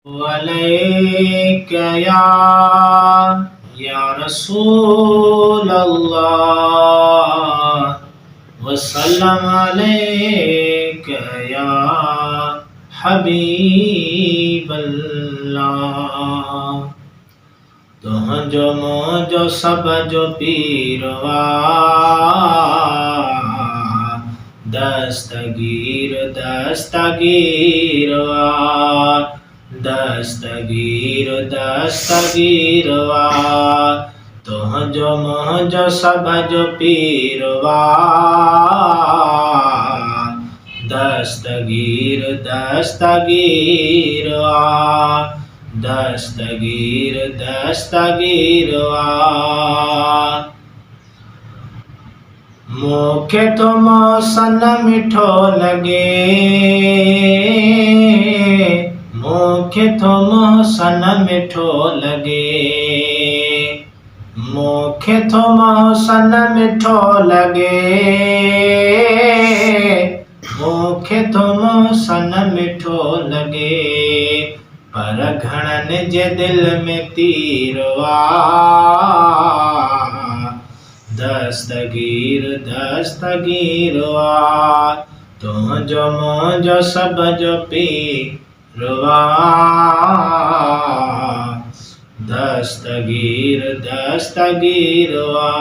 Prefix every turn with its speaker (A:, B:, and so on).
A: عليك يا رسول الله وسلم عليك يا حبीब अल्लाह तुझो मुझो सब जो पीरवा दस्तगीर दस्तगीरवा दस्तगीर दस्तगीरवा तुझो मुझो सब जो पीरवा दस्तगीर दस्तगीरवा दस्तगीर दस्तगीरवा मूंखे तो मौसन मिठो लगे मूंखे तो मौसन मिठो लगे मूंखे तो मौसन मिठो लगे मूंखे तो मौसन मिठो लगे पर घणनि जे दिल में तीरवा दस्तगीर दस्तगीरवा तुझो मुझो सब जो पीरवा दस्तगीर दस्तगीरवा।